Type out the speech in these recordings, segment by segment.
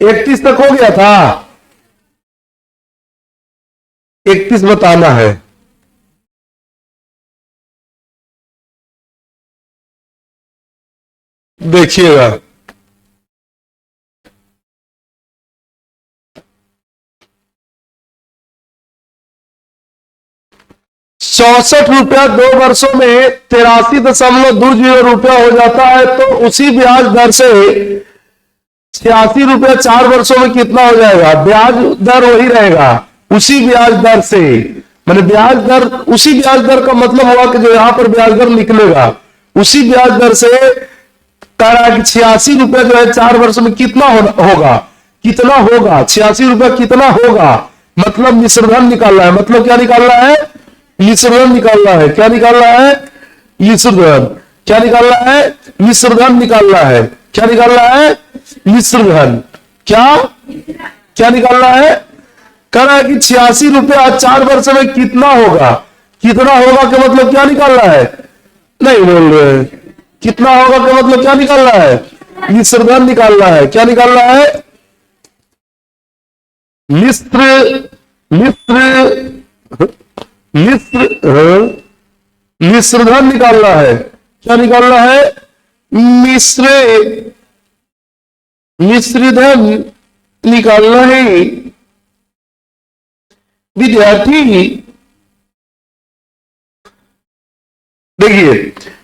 31 तक हो गया था, 31 बताना है। देखिएगा, 64 रुपया 2 वर्षों में 83.20 रुपया हो जाता है। तो उसी ब्याज दर से 86 रुपया 4 वर्षों में कितना हो जाएगा? ब्याज दर वही रहेगा, उसी ब्याज दर से, मैंने ब्याज दर, उसी ब्याज दर का मतलब हुआ कि जो यहां पर ब्याज दर निकलेगा उसी ब्याज दर से कह रहा है कि 86 रुपया जो है 4 वर्षों में कितना होगा, कितना होगा 86 रुपया कितना होगा, मतलब मिश्रधन निकालना है। मतलब क्या निकालना है? मिश्रधन निकालना है। क्या निकालना है? मिश्रधन। क्या निकालना है? मिश्रधन निकालना है। क्या निकालना है? मिश्रधन। क्या क्या निकालना है? कह रहा है कि 86 रुपया 4 वर्ष में कितना होगा, कितना होगा का मतलब क्या निकालना है? नहीं बोल रहे। कितना होगा का मतलब क्या निकालना है? मिश्रधन निकालना है। क्या निकालना है? मिश्रधन निकालना है। क्या निकालना है? मिश्रधन निकालना है। विद्यार्थी देखिए,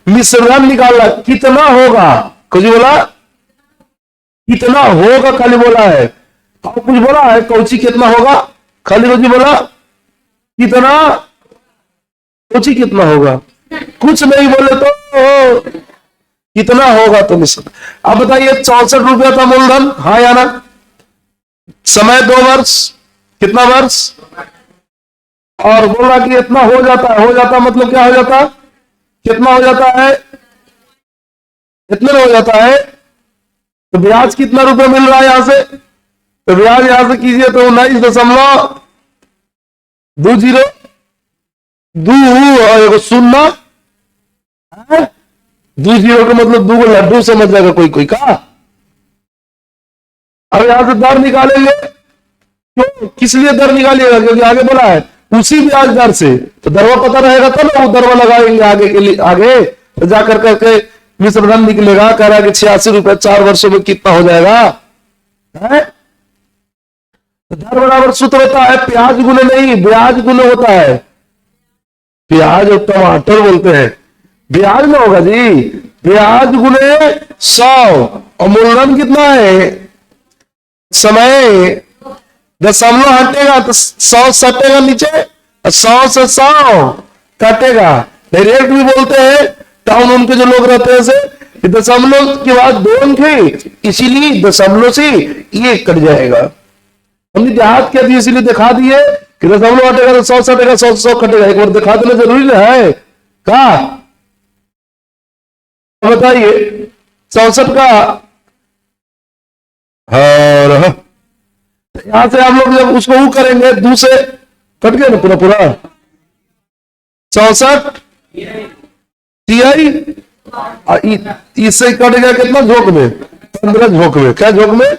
मिश्रधन निकालना कितना होगा, कुछ बोला? कितना होगा खाली बोला है, और कुछ बोला है? कौची कितना होगा, खाली रोजी बोला कितना, कौची कितना होगा, कुछ नहीं बोले तो कितना होगा। तो मिश्रधन, अब बताइए 64 रुपया था मूलधन, हाँ या ना? समय 2 वर्ष, कितना वर्ष, और बोल रहा कि इतना हो जाता है। हो जाता मतलब क्या हो जाता? कितना हो जाता है? इतने में हो जाता है। तो ब्याज कितना रुपए मिल रहा है यहां से? तो ब्याज यहां से कीजिए तो 19.20 दो शून्य 20 का मतलब 2 लड्डू समझ जाएगा कोई कोई का। अब यहां से दर निकालेंगे, क्यों, किस लिए दर निकालिएगा? क्योंकि आगे बोला है उसी ब्याज दर से, तो दरवा पता रहेगा तब ना वो दरवा लगाएंगे आगे के लिए, आगे तो जाकर करके मिश्रधन निकलेगा। कह रहा है कि 86 रुपया 4 वर्षों में कितना हो जाएगा है? तो दर बराबर सूत्र होता है प्याज गुने नहीं, ब्याज गुने होता है। प्याज और टमाटर बोलते हैं, ब्याज में होगा जी, ब्याज गुने 100, और मूलधन कितना है? समय दशमलव हटेगा तो 100 सटेगा नीचे, 100 से 100 कटेगा। डायरेक्ट भी बोलते हैं टाउन उनके जो लोग रहते हैं से दशमलव के बाद 2 अंक है, इसीलिए दशमलव से ये कट जाएगा। हमने देहात क्या दिए इसीलिए दिखा दिए कि दशमलव हटेगा तो 100 सटेगा, 100 100 कटेगा। एक बार दिखा देना जरूरी है का? बताइए 64 का, हाँ यहां से हम लोग जब उसको वो करेंगे 2 से कट गया ना पूरा पूरा 64 इससे कट गया कितना झोंक में? 15 झोंक में। क्या झोंक में?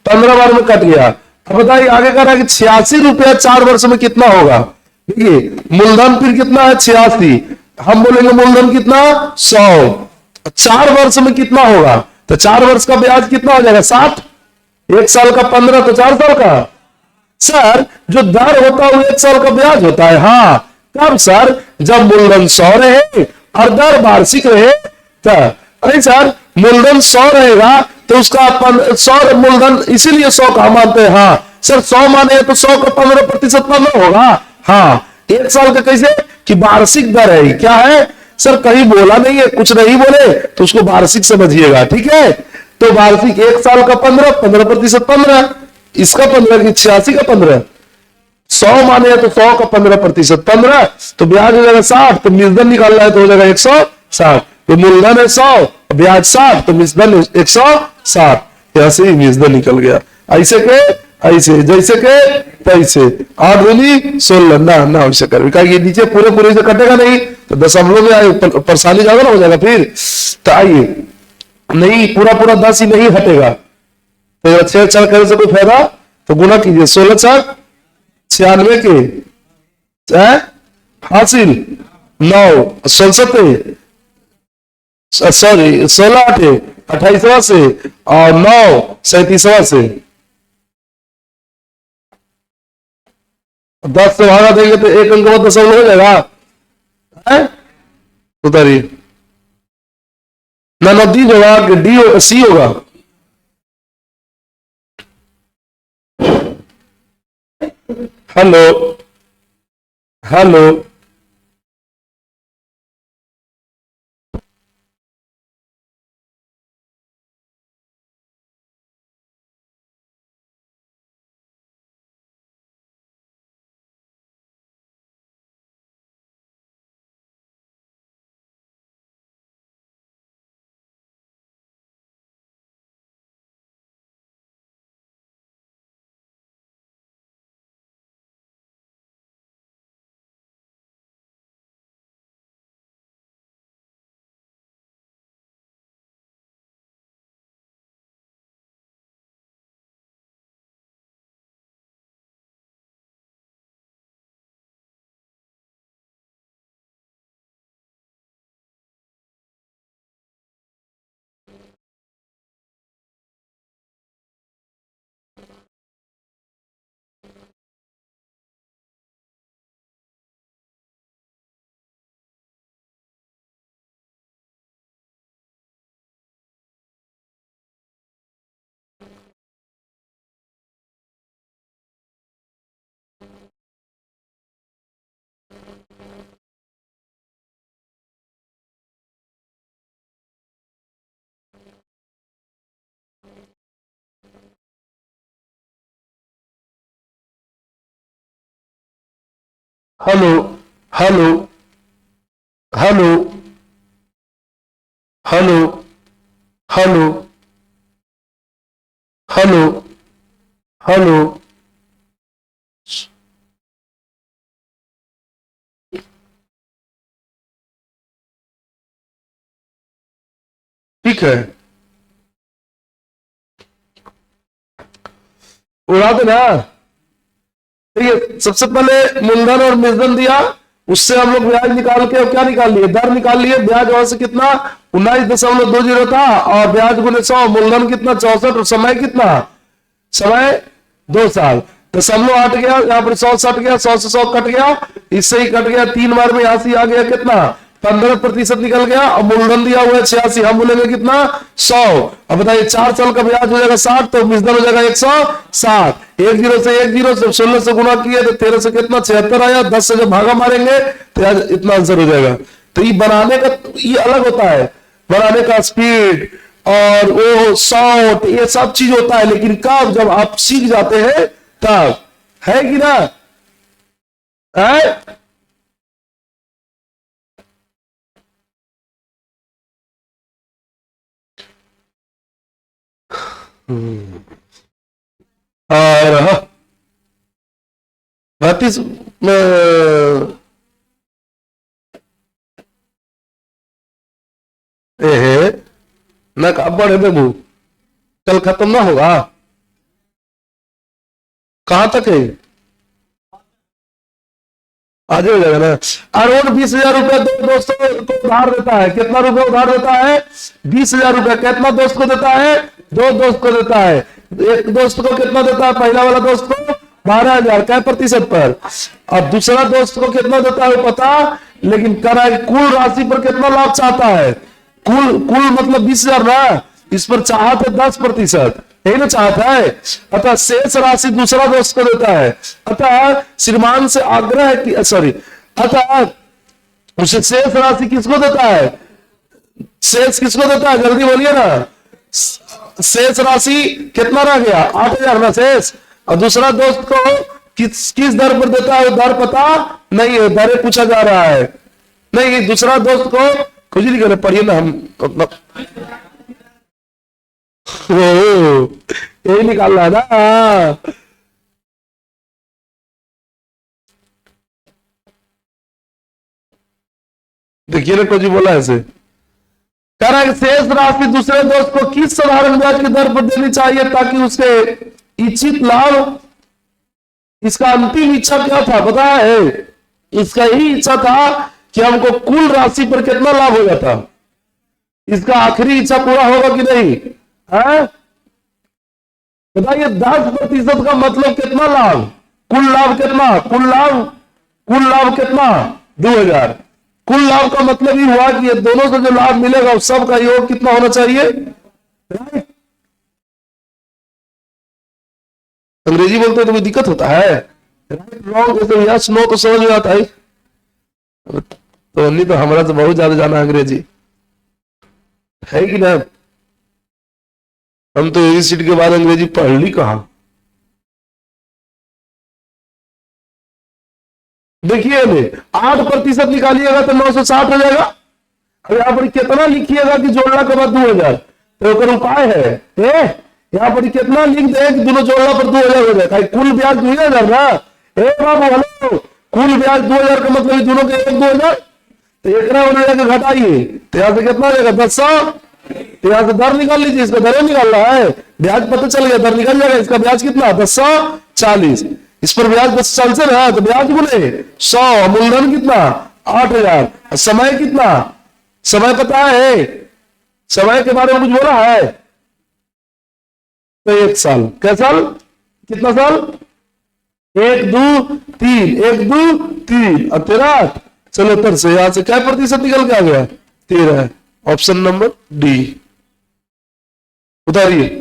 15 बार में कट गया। अब बताइए आगे कह रहा है कि 86 रुपया 4 वर्ष में कितना होगा। देखिए मूलधन फिर कितना है? 86, हम बोलेंगे मूलधन कितना? 100। 4 वर्ष में कितना होगा? तो 4 वर्ष का ब्याज कितना हो जाएगा? 60। 1 साल का 15 तो 4 साल का। सर जो दर होता है वो 1 साल का ब्याज होता है। हाँ कब सर? जब मूलधन 100 रहे और दर वार्षिक रहे। अरे सर मूलधन 100 रहेगा तो उसका 100 मूलधन, इसीलिए 100 का मानते हैं। हाँ सर 100 माने तो 100 का 15% 15 होगा। हाँ 1 साल का कैसे कि वार्षिक दर है। क्या है सर? कहीं बोला नहीं है, कुछ नहीं बोले तो उसको वार्षिक समझिएगा, ठीक है? तो वार्षिक 1 साल का 15% 15, इसका 15 की 86 का 15, 100 माने तो 100 का 15% 15, तो ब्याज हो जाएगा 60। तो मिश्रधन निकालना है तो हो जाएगा 160। तो मूलधन है 100, ब्याज 60, तो मिश्रधन 160। ऐसे ही मिश्रधन निकल गया। ऐसे के ऐसे, जैसे के तैसे, 8 दूनी 16 ना वैसे कर। ये नीचे पूरे पूरे से कटेगा नहीं तो दशमलव में आए परेशानी ज्यादा ना हो जाएगा फिर। तो आइए नहीं पूरा पूरा 10 ही नहीं हटेगा, तो अगर छेड़छाड़ करने से कोई फायदा, तो गुना कीजिए। 16 छक 96 के हासिल 9, 16 सॉरी 16 8 28वां से और 9 37वां से 10 से भागा देंगे तो एक अंक में दशमलव हो जाएगा। उतारिए ना डी होगा कि डी सी होगा। Hello hello hello hello hello hello hello hello hello ठीक है, उड़ा देना। ठीक है, सबसे पहले मूलधन और मिश्रण दिया, उससे हम लोग ब्याज निकाल के क्या निकाल लिए, दर निकाल लिए। ब्याज वहां से कितना 19.20 था और ब्याज गुने 100, मूलधन कितना 64 और समय कितना, समय 2 साल। तो दशमलव हट गया, यहाँ पर 100 हट गया, 100 से 100 कट गया, इससे ही कट गया। 3 बार में यहाँ से आ गया कितना 15% निकल गया और मूलधन दिया हुआ है 86, हम बोलेंगे कितना 100। अब बताइए 4 साल का ब्याज हो जाएगा 60, तो मिश्रण हो जाएगा 160। 1 जीरो से 1 जीरो से 16 से गुना किए तो 13 से कितना 76 आया। 10 से जब भागा मारेंगे तो इतना आंसर हो जाएगा। तो ये बनाने का ये अलग होता है, बनाने का स्पीड और वो साउंड ये सब चीज होता है, लेकिन कब जब आप सीख जाते हैं तब, है कि ना है। और 32 एहे ना कब बढ़े देबू, कल खत्म ना होगा। कहां तक है, आज हो जाएगा ना। अरुण 20,000 रुपया दो दोस्तों को उधार देता है, कितना रुपया उधार देता है 20,000 रुपया। कितना दोस्त को देता है, 2 दोस्त को देता है। एक दोस्त को कितना देता है, पहला वाला दोस्त को 12,000 क्या प्रतिशत पर, और दूसरा दोस्त को कितना देता है पता, लेकिन कह रहा है कुल राशि पर कितना लाभ चाहता है। कुल कुल मतलब 20,000 ना, इस पर चाहत है 10%, यही ना चाहता है। अतः शेष राशि दूसरा दोस्त को देता है। अतः श्रीमान से आग्रह है कि सॉरी, अतः उसे शेष राशि किसको देता है, शेष किसको देता है, जल्दी बोलिए ना। शेष राशि कितना रह गया 8,000 ना शेष, और दूसरा दोस्त को किस दर पर देता है, दर पता नहीं है, दरें पूछा जा रहा है। नहीं, दूसरा दोस्त को कुछ नहीं करे, पढ़िए ना हम अपना यही निकालना है ना। देखिए ना, कुछ बोला ऐसे कह रहा है कि शेष राशि दूसरे दोस्त को किस साधारण ब्याज की दर पर देनी चाहिए ताकि उसके इच्छित लाभ। इसका अंतिम इच्छा क्या था पता है? इसका ही इच्छा था कि हमको कुल राशि पर कितना लाभ हो जाता। इसका आखिरी इच्छा पूरा होगा कि नहीं है? बताइए 10% का मतलब कितना लाभ? कुल लाभ कितना? कुल लाभ कितना? 2000। कुल लाभ का मतलब ही हुआ कि ये दोनों से जो लाभ मिलेगा उस सब का योग कितना होना चाहिए? राइट। अंग्रेजी बोलते हैं तो कोई दिक्कत होता है? राइट रॉन्ग जैसे यस नो तो समझ में आता है। तो नहीं तो हमारा तो बहुत ज्यादा जाना अंग्रेजी है कि ना? हम तो एबीसीडी के बाद अंग्रेजी पढ़ ली कहा। देखिए 8% निकालिएगा तो 960 हो जाएगा। अब यहाँ पर कितना लिखिएगा कि जोड़ना के बाद 2000, तो उपाय है यहाँ पर कितना लिख दे कि दोनों जोड़ना पर 2000 हो जाएगा। कुल ब्याज 2000 ना। बाबू हेलो, कुल ब्याज 2000 का मतलब दोनों के 2000, तो एक जाकर घटाइए तो यहाँ से कितना हो जाएगा 1000। तो यहाँ से दर निकाल लीजिए, इसका दर निकालना है, ब्याज पता चल गया, दर निकल जाएगा। इसका ब्याज कितना 1040, इस पर ब्याज 1040 से ना, तो ब्याज बोले 100, मूलधन कितना 8000, समय कितना? समय पता है? समय के बारे में कुछ बोला है? तो 1 साल। क्या साल? कितना साल? 1 2 3, 1 2 3 और 13 74 से यहां से क्या प्रतिशत निकल के आ गया? 13। ऑप्शन नंबर डी उतारिए।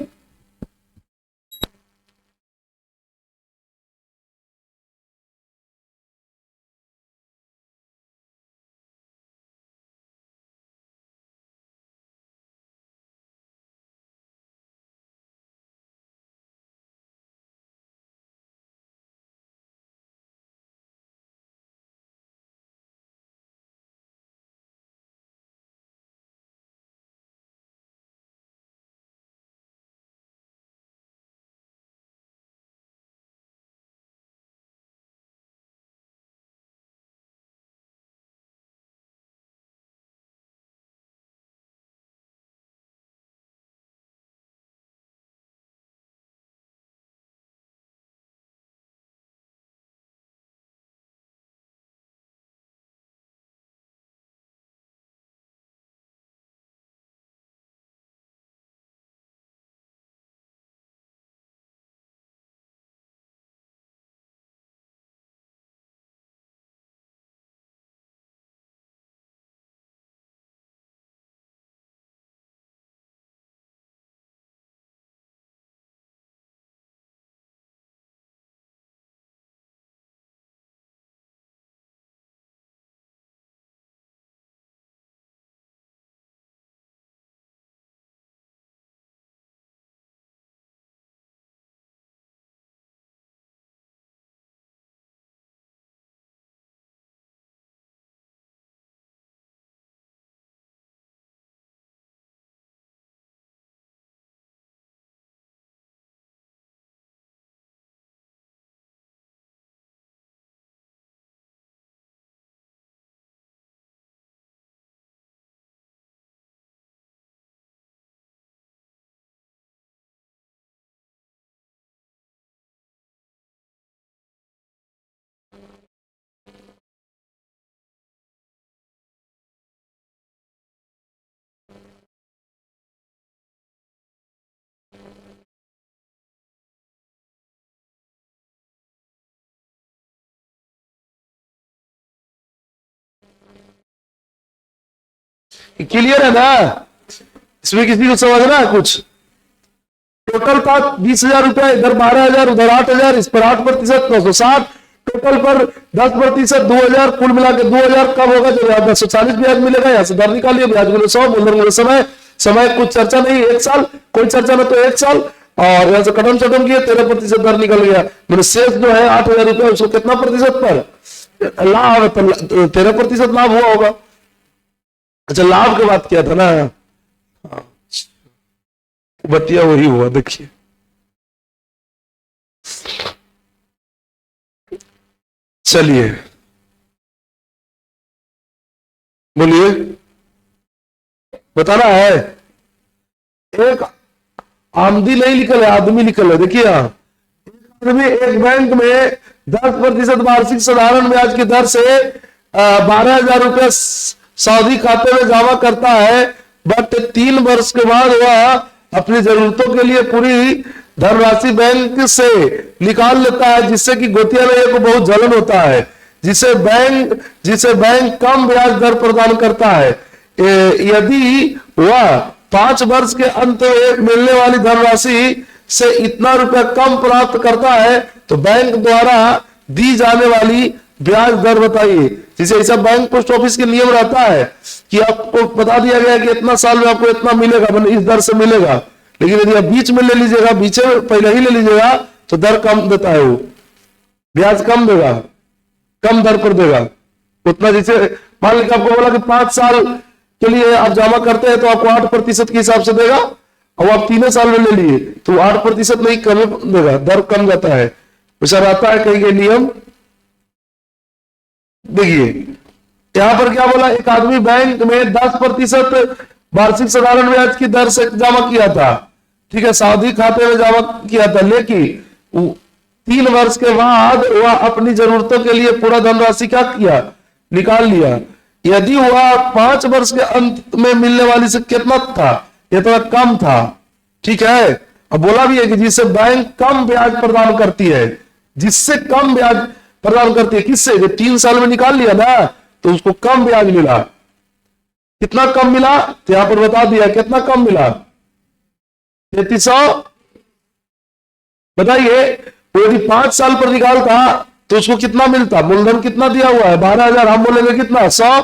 क्लियर है ना? इसमें किसी को समझना है कुछ? टोटल था 20,000 रुपया, इधर 12,000, उधर 8,000, इस पर 8%, 960। टोटल पर 10%, 2,000, कुल मिला के 2,000 कब होगा? जब यहाँ 1040 ब्याज मिलेगा। यहाँ से दर निकालिए, ब्याज बोले 100, मूलधन बोले समय। समय कुछ चर्चा नहीं, 1 साल, कोई चर्चा ना तो 1 साल। और यहाँ से कदम चटम किए 13% दर निकल गया। मैंने शेष जो है 8,000 रुपया, उसको कितना प्रतिशत पर लाभ? 13% लाभ हुआ होगा। अच्छा लाभ की बात किया था ना, बतिया वही हुआ। देखिए चलिए बोलिए। बताना है। एक आमदी नहीं लिखल है, आदमी लिखल है। देखिए यहां, आदमी एक बैंक में 10% वार्षिक साधारण ब्याज की दर से 12,000 रुपया सावधि खाते में जमा करता है, बट 3 वर्ष के बाद वह अपनी जरूरतों के लिए पूरी धनराशि बैंक से निकाल लेता है, जिससे कि गोतिया रैया को बहुत जलन होता है, जिसे बैंक कम ब्याज दर प्रदान करता है। यदि वह 5 वर्ष के अंत में मिलने वाली धनराशि से इतना रुपया कम प्राप्त करता है तो बैंक द्वारा दी जाने वाली ब्याज दर बताइए। जैसे ऐसा बैंक पोस्ट ऑफिस के नियम रहता है कि आपको बता दिया गया कि इतना साल में आपको इतना मिलेगा, मतलब इस दर से मिलेगा, लेकिन यदि आप बीच में ले लीजिएगा, बीच में पहले ही ले लीजिएगा तो दर कम देता है, वो ब्याज कम देगा, कम दर पर देगा उतना। जैसे मान लीजिए आपको बोला कि 5 साल के लिए आप जमा करते हैं तो आपको 8% के हिसाब से देगा, और आप 3 साल में ले लिए तो 8% नहीं कम देगा, दर कम जाता है। वैसा रहता है कहीं के नियम। देखिए यहां पर क्या बोला, एक आदमी बैंक में 10% वार्षिक साधारण ब्याज की दर से जमा किया था, ठीक है, सावधि खाते में जमा किया था, लेकिन 3 वर्ष के बाद वह अपनी जरूरतों के लिए पूरा धनराशि क्या किया, निकाल लिया। यदि वह 5 वर्ष के अंत में मिलने वाली से कितना था, यह थोड़ा कम था, ठीक है। अब बोला भी है कि जिससे बैंक कम ब्याज प्रदान करती है, जिससे कम ब्याज प्रदान करती है, किससे, जो 3 साल में निकाल लिया ना तो उसको कम ब्याज मिला। कितना कम मिला तो यहां पर बता दिया, कितना कम मिला, 3300। बताइए यदि 5 साल पर निकालता तो उसको कितना मिलता, मूलधन कितना दिया हुआ है 12,000, हम बोलेंगे कितना 100,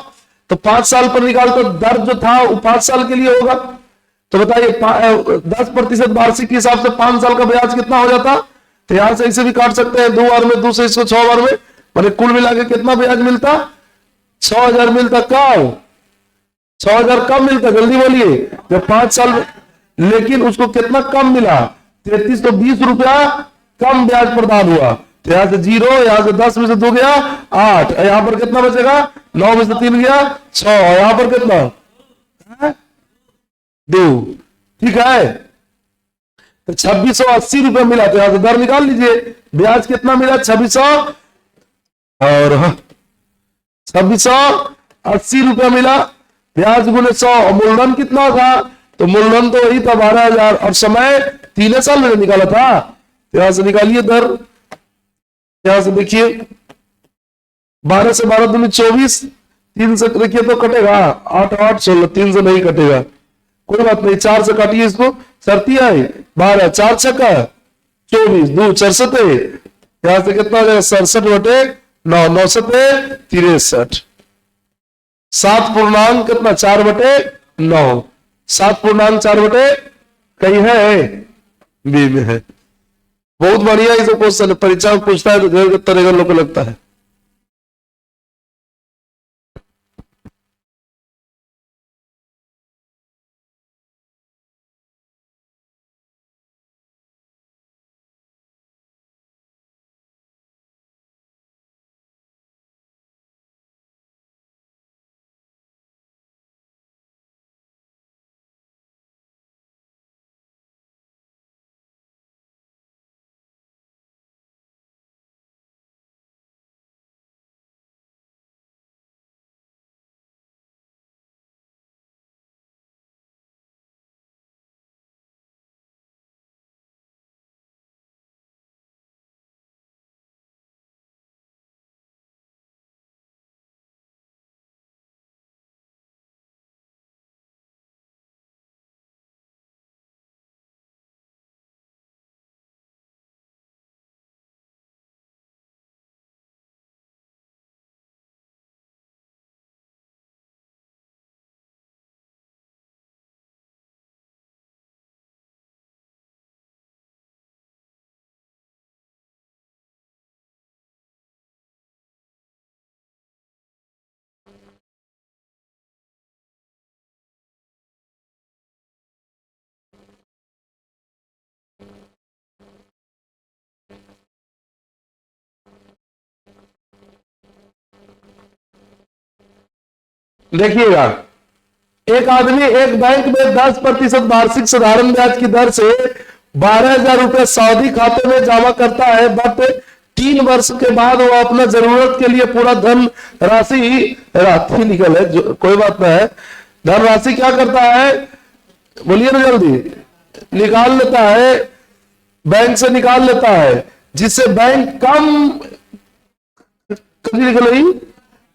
तो 5 साल पर निकालता दर जो था वो 5 साल के लिए होगा। तो बताइए 10% वार्षिक के हिसाब से 5 साल का ब्याज कितना हो जाता, तो यहां से इसे भी काट सकते हैं 2 बार में, 2 से इसको 6 बार में, मैंने कुल मिला के कितना ब्याज मिलता, 6,000 मिलता। कब 6,000 कम मिलता, जल्दी बोलिए, जब 5 साल, लेकिन उसको कितना कम मिला, 3320 रुपया कम ब्याज प्रदान हुआ। तो यहां से 0, यहां से 10 में से 2 गया 8, यहां पर कितना बचेगा, 9 में से 3 गया 6, यहां पर कितना 2, ठीक है। तो 2680 रुपया मिला, तो यहां से दर निकाल लीजिए, ब्याज कितना मिला 2600 और 2680 रुपया मिला, ब्याज गुने 100, और मूलधन कितना था, तो मूलधन तो वही था 12,000, और समय 3 साल में निकाला था। यहां से निकालिए दर, यहां से देखिए 12 से 12 दूनी 24, 3 से देखिए तो कटेगा 8 8 16, 3 से नहीं कटेगा, कोई बात नहीं, 4 से काटिए इसको, सरती आई 12, 4 छक्का 24, 2 64, यहां से कितना हो जाएगा 67/9, 9 सते 63, 7 पूर्णांक कितना 4/9, 7 पूर्णांक 4 कहीं है, बी में है। बहुत बढ़िया इसे क्वेश्चन परीक्षा में पूछता है तो घर तरह लोग को लगता है। देखिएगा एक आदमी एक बैंक में 10% वार्षिक साधारण ब्याज की दर से 12,000 रुपए सऊदी खाते में जमा करता है, बट 3 वर्ष के बाद वो अपना जरूरत के लिए पूरा धन राशि निकल है, कोई बात नहीं है, धन राशि क्या करता है, बोलिए ना जल्दी, निकाल लेता है, बैंक से निकाल लेता है, जिससे बैंक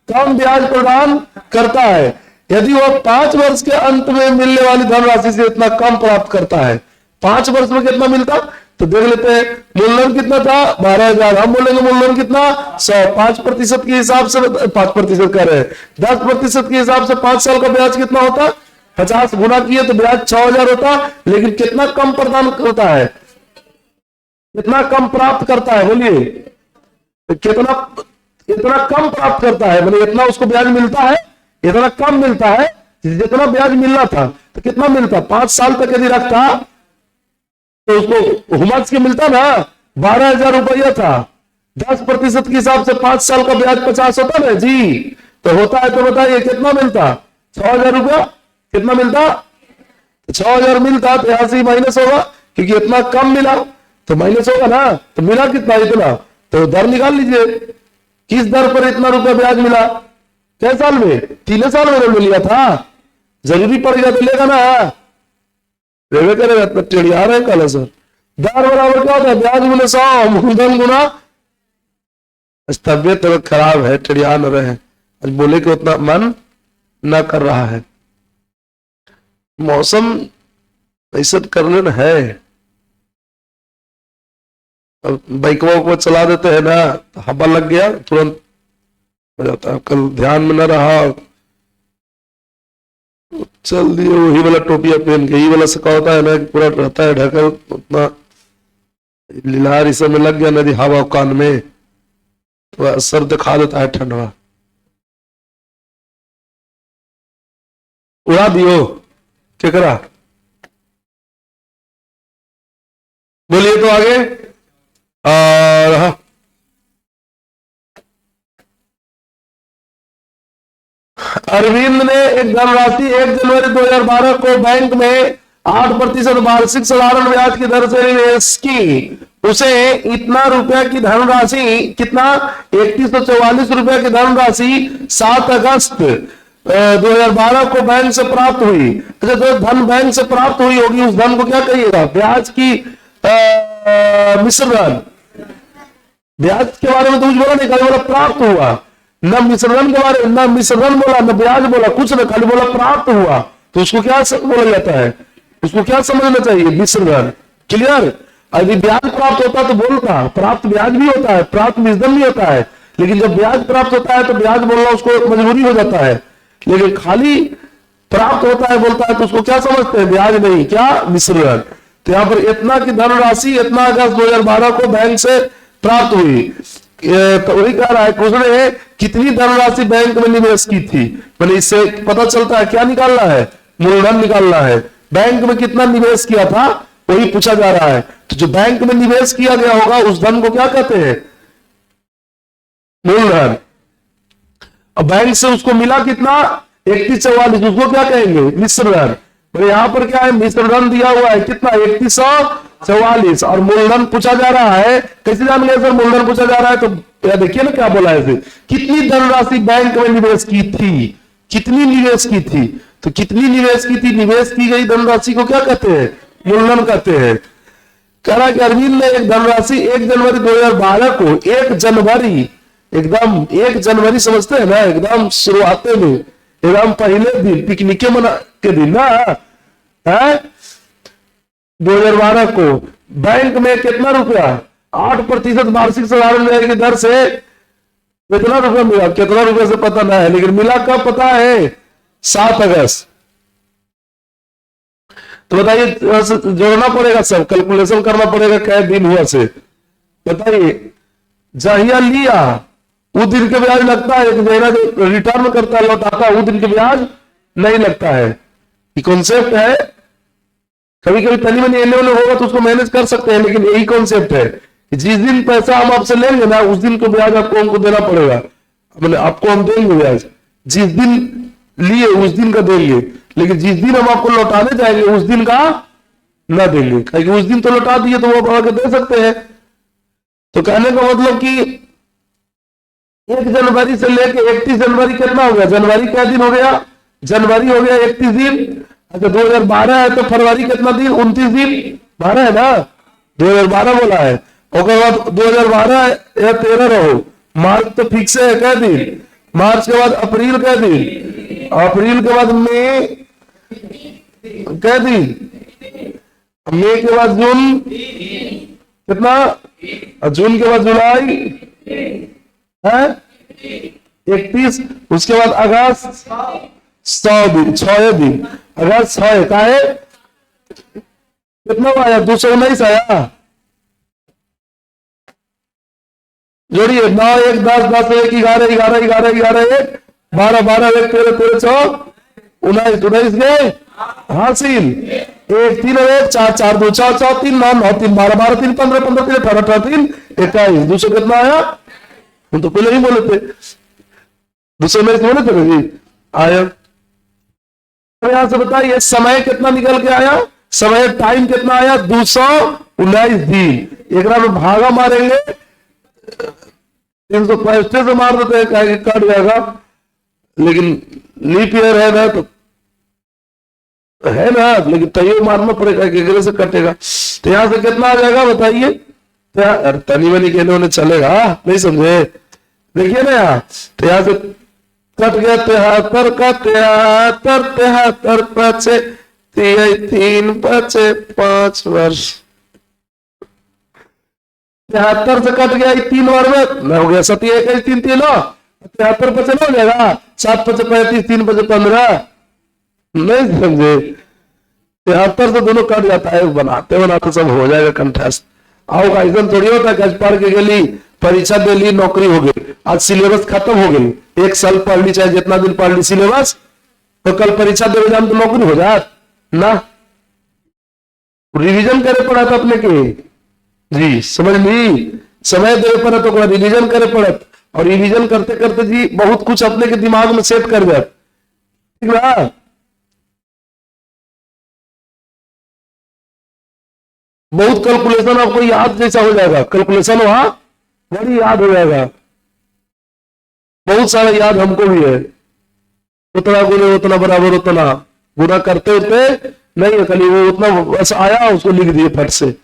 कम ब्याज प्रदान करता है। यदि वो 5 वर्ष के अंत में मिलने वाली धनराशि से इतना कम प्राप्त करता है, 5 वर्ष में कितना मिलता, तो देख लेते हैं। मूलधन कितना था, 12,000, हम बोलेंगे मूलधन कितना, 100, 5% के हिसाब से, 5% कह रहे हैं, 10% के हिसाब से 5 साल का ब्याज कितना होता, 50 गुना किए तो ब्याज 6,000 होता, लेकिन कितना कम प्रदान करता है, कितना कम प्राप्त करता है, बोलिए इतना कम प्राप्त करता है, मतलब इतना उसको ब्याज मिलता है, इतना कम मिलता है, जितना ब्याज मिलना था तो कितना मिलता, 5 साल तक यदि रखता तो उसको हुमस के मिलता ना, 12,000 रुपया था, 10% के हिसाब से 5 साल का ब्याज 50 होता ना जी, तो होता है, तो बताइए कितना मिलता, 6,000 रुपया, कितना मिलता, 6,000 मिलता, तो यहां से माइनस होगा, क्योंकि इतना कम मिला तो माइनस होगा ना, तो मिला कितना, इतना, तो दर निकाल लीजिए, किस दर पर इतना रुपया ब्याज मिला, कै साल में, 3 साल में लिया था, जरूरी पड़ गया तो लेगा ना, रेवे करेगा, टेढ़िया रहे कल सर, दर बराबर क्या होता है, ब्याज गुने 100, मूलधन गुना, तबियत तो खराब है, टेढ़िया न रहे, आज बोले कि उतना मन न कर रहा है, मौसम ऐसा कर लेना है, अब बाइकों को चला देते हैं ना, तो हवा लग गया तुरंत हो जाता है, कल ध्यान में न रहा, चल दिए वही वाला टोपिया पहन के, ये वाला सका होता है ना, पूरा रहता है ढकल, उतना लीलार इस में लग गया नदी हवा कान में, तो असर दिखा देता है ठंडवा, उड़ा दियो क्या करा, बोलिए तो आगे, और अरविंद ने एक धनराशि 1 जनवरी 2012 को बैंक में 8% वार्षिक साधारण ब्याज की दर से निवेश की, उसे इतना रुपया की धनराशि, कितना 3144 रुपया की धनराशि 7 अगस्त 2012 को बैंक से प्राप्त हुई। अच्छा, जो धन बैंक से प्राप्त हुई होगी उस धन को क्या कहिएगा, ब्याज की मिश्रण, ब्याज के बारे में तो कुछ बोला नहीं, खाली बोला प्राप्त हुआ, न मिश्रण के बारे में, न मिश्रण बोला, न ब्याज बोला, कुछ न, खाली बोला प्राप्त हुआ, तो उसको क्या बोला जाता है, उसको क्या समझना चाहिए, मिश्रण, क्लियर। यदि ब्याज प्राप्त होता तो बोलता, प्राप्त ब्याज भी होता है, प्राप्त मिश्रण भी होता है, लेकिन जब ब्याज प्राप्त होता है तो ब्याज बोलना उसको मजबूरी हो जाता है, लेकिन खाली प्राप्त होता है बोलता है तो उसको क्या समझते हैं, ब्याज नहीं, क्या, मिश्रण। तो यहाँ पर इतना की धनराशि इतना अगस्त 2012 को बैंक से प्राप्त हुई, तो वही कह रहा है, उसने कितनी धनराशि बैंक में निवेश की थी, मैंने इससे पता चलता है क्या निकालना है, मूलधन निकालना है, बैंक में कितना निवेश किया था वही पूछा जा रहा है। तो जो बैंक में निवेश किया गया होगा उस धन को क्या कहते हैं, मूलधन। अब बैंक से उसको मिला कितना, 3144, उसको क्या कहेंगे, मिश्रण। तो यहाँ पर क्या है, मिश्रण दिया हुआ है कितना, 3144, और मूलधन पूछा जा रहा है, कैसे जान गए सर मूलधन पूछा जा रहा है, तो यार देखिए ना क्या बोला है, कितनी धनराशि बैंक में निवेश की थी, कितनी निवेश की थी, तो कितनी निवेश की थी, निवेश की गई धनराशि को क्या कहते हैं, मूलधन कहते हैं। कह रहा कि अरविंद ने एक धनराशि 1 जनवरी 2012 को, 1 जनवरी, एकदम 1 जनवरी समझते हैं ना, एकदम शुरुआते में, एकदम पहले दिन, पिकनिक मना के दिन ना है, 2012 को बैंक में कितना रुपया, 8% वार्षिक साधारण ब्याज की दर से कितना रुपया मिला, कितना रुपया से पता नहीं है, लेकिन मिला कब पता है, 7 अगस्त। तो बताइए, जोड़ना पड़ेगा, सब कैलकुलेशन करना पड़ेगा, कै दिन हुआ से बताइए। जहिया लिया उस दिन के ब्याज लगता है, जो रिटर्न करता है लौटाता है उस दिन के ब्याज नहीं लगता है, ये कॉन्सेप्ट है। कभी कभी तनी मनी एने ओने होगा तो उसको मैनेज कर सकते हैं, लेकिन यही कॉन्सेप्ट है कि जिस दिन पैसा हम आपसे लेंगे ना उस दिन को ब्याज आपको हमको देना पड़ेगा, मतलब आपको हम देंगे ब्याज, जिस दिन लिए उस दिन का देंगे, लेकिन जिस दिन हम आपको लौटाने जाएंगे उस दिन का ना देंगे, क्योंकि उस दिन तो लौटा दिए तो वो आगे दे सकते हैं। तो कहने का मतलब कि 1 जनवरी से लेके 31 जनवरी कितना हो गया, जनवरी क्या दिन हो गया, जनवरी हो गया 31 दिन। अच्छा 2012 है तो फरवरी कितना दिन, 29 दिन, 12 है ना, 2012 बोला है। उसके बाद 2012 या 13 रहो, मार्च तो फिक्स है क्या दिन, मार्च के बाद अप्रैल क्या दिन, अप्रैल के बाद मई क्या दिन, मई के बाद जून कितना, और जून के बाद जुलाई है 31, उसके बाद अगस्त 100 दिन, 6 दिन, अगस्त 6 का है कितना आया, 219 आया, जोड़िए 9 1 10 10 1 11 11 11 11 1 12 12 1 13 13 14 19 19 गए हासिल, 1 3 और 1 4 4 2 4 4 3 9 9 3 12 12 3 15 15 3 18 18 3 21, 200 कितना आया, हम तो पहले ही बोले थे 219 बोले थे जी आया। यहां से बताइए समय कितना निकल के आया, समय टाइम कितना आया, 219 दिन। एक में भागा मारेंगे 365 से मार देते हैं, कट जाएगा, लेकिन लीप ईयर है ना तो है ना, लेकिन तैयो मारना पड़ेगा कि से कटेगा। तो यहां से कितना आ जाएगा बताइए, तनी बनी कहने होने चलेगा, नहीं समझे, देखिए ना यहाँ, तो यहां से कट गया 73 का 73 73 पचे 3 पचे 5 वर्ष, 73 से कट गया 3 बार में हो गया 7 3 3 73 पचे हो जाएगा, 7 पचे 35 3 पचे 15, नहीं समझे, 73 से दोनों कट जाता है, बनाते बनाते सब हो जाएगा कंठस्थ। आओ का ऐसा थोड़ी होता है कि पढ़ के गली परीक्षा दे ली नौकरी हो गई, आज सिलेबस खत्म हो गई, 1 साल पढ़ ली चाहे जितना दिन पढ़ ली सिलेबस, तो कल परीक्षा दे जाम तो नौकरी हो जात ना, रिवीजन करे पड़ा था अपने के जी, समझ ली, समय दे पड़ा तो रिवीजन करे पड़त, और रिवीजन करते करते जी बहुत कुछ अपने के दिमाग में सेट कर जाए, ठीक ना। बहुत कैलकुलेशन आपको याद जैसा हो जाएगा, कैलकुलेशन वहां बड़ी याद हो जाएगा, बहुत सारा याद हमको भी है, उतना गुने उतना बराबर उतना, गुना करते होते नहीं है, कल वो उतना बस आया उसको लिख दिए फट से,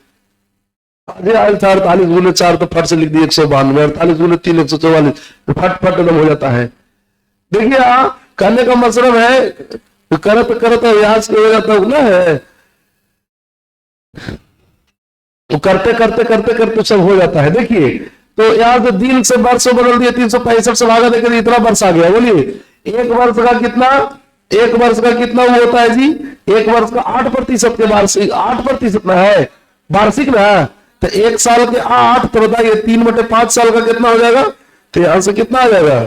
आधे आए था 48 गुने 4 तो फट से लिख दिए 192, 48 गुने 3 144, फट फट एकदम हो जाता है। देखिए कहने का मतलब है करत करत अभ्यास हो जाता ना है, तो करते करते करते करते सब हो जाता है। देखिए तो यहाँ से दिन से वर्ष बदल दिए, 365 से भागा देकर इतना वर्ष आ गया, बोलिए एक वर्ष का कितना, एक वर्ष का कितना वो होता है जी, एक वर्ष का 8% के वार्षिक, 8% ना है वार्षिक ना, तो 1 साल के 8, तो बताइए 3/5 साल का कितना हो जाएगा, तो यहां से कितना आ जाएगा